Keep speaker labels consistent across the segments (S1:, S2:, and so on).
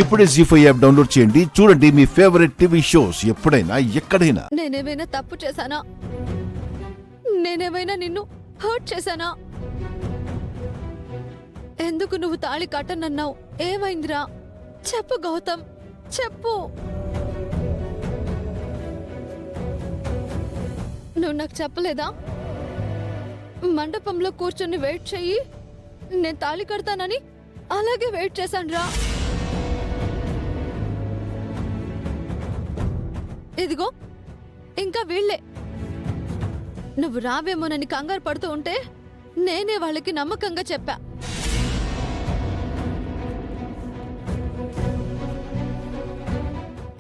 S1: ఇప్పుడే జీ5 app download చేయండి. చూడండి మీ ఫేవరెట్ టీవీ షోస్ ఎప్పుడైనా ఎక్కడైనా.
S2: నేనేమైనా తప్పు చేశానా? నేనేమైనా నిన్ను హర్ట్ చేశానా? ఎందుకు నువ్వు తాళి కట్టనన్నావు? ఏమైందిరా? చెప్పు గౌతమ్, చెప్పు. నువ్వు నాకు చెప్పలేదా? మండపంలో కూర్చొని వెయిట్ చెయ్యి, నేను తాళి కడతానని. అలాగే వెయిట్ చేశానురా. ఇదిగో ఇంకా వీళ్లే. నువ్వు రావేమోనని కంగారు పడుతూ ఉంటే నేనే వాళ్ళకి నమ్మకంగా చెప్పా.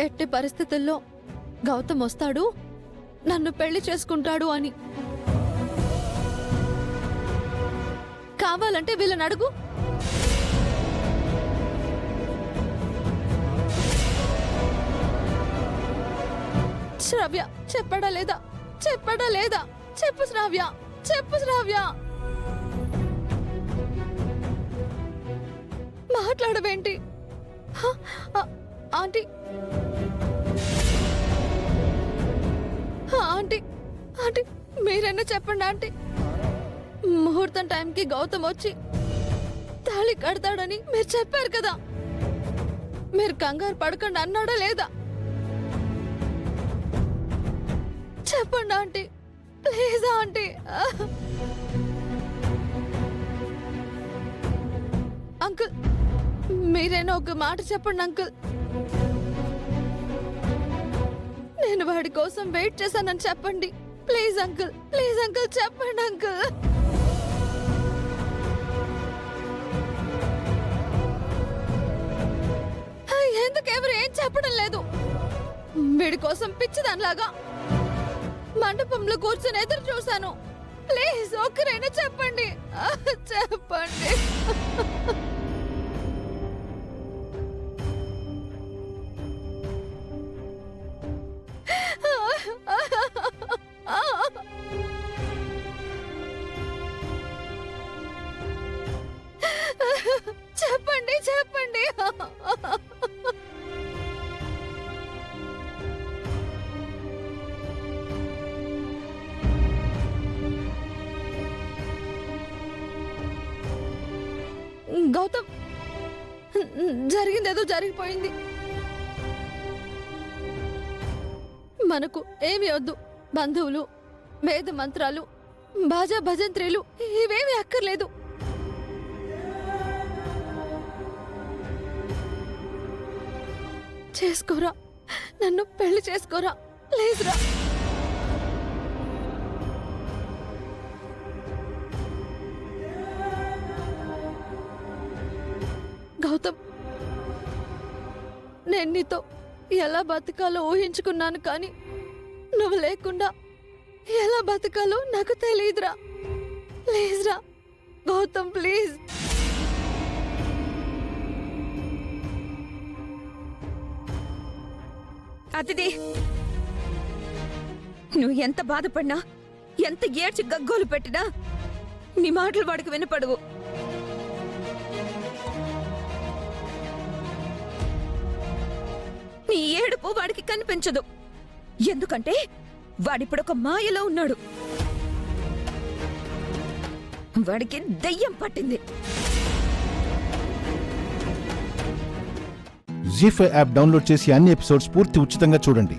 S2: ఎట్టి పరిస్థితుల్లో గౌతమ్ వస్తాడు, నన్ను పెళ్లి చేసుకుంటాడు అని. కావాలంటే వీళ్ళని అడుగు. శ్రావ్య, చెప్పడా లేదా? చెప్పడా లేదా? చెప్పు శ్రావ్య, చెప్పు శ్రావ్య. మాట్లాడవేంటి? ఆంటీ, ఆంటీ, ఆంటీ, మీరైనా చెప్పండి ఆంటీ. ముహూర్తం టైంకి గౌతమ్ వచ్చి తాళి కడతాడని మీరు చెప్పారు కదా. మీరు కంగారు పడకండి అన్నాడా లేదా? చెప్పండి ఆంటీ, ప్లీజ్ ఆంటీ. అంకుల్, మీరైనా ఒక మాట చెప్పండి అంకుల్. నేను వాడి కోసం వెయిట్ చేశానని చెప్పండి. ప్లీజ్ అంకుల్, ప్లీజ్ అంకుల్, చెప్పండి అంకుల్. ఎందుకు ఎవరు ఏం చెప్పడం లేదు? వీడి కోసం పిచ్చిదానిలాగా మండపంలో కూర్చొని ఎదురు చూశాను. ప్లీజ్ ఒక్కరైనా చెప్పండి, చెప్పండి. చెప్పండి, చెప్పండి. గౌతమ్, జరిగిందేదో జరిగిపోయింది. మనకు ఏమి వద్దు. బంధువులు, వేద మంత్రాలు, బాజా భజంత్రీలు ఇవేమి అక్కర్లేదు. చేసుకోరా, నన్ను పెళ్లి చేసుకోరా, ప్లీజ్ రా. గౌతమ్, నేను నీతో ఎలా బతకాలో ఊహించుకున్నాను, కానీ నువ్వు లేకుండా ఎలా బతకాలో నాకు తెలియదురా. ప్లీజ్ రా గౌతమ్, ప్లీజ్.
S3: అతిథి, నువ్వు ఎంత బాధపడినా, ఎంత ఏడ్చి గగ్గోలు పెట్టినా నీ మాటలు వాడికి వినపడవు. నీ ఏడుపు వాడికి కనిపించదు. ఎందుకంటే వాడిప్పుడొక మాయలో ఉన్నాడు. వాడికి దయ్యం పట్టింది.
S1: జీ5 యాప్ డౌన్లోడ్ చేసి అన్ని ఎపిసోడ్స్ పూర్తి ఉచితంగా చూడండి.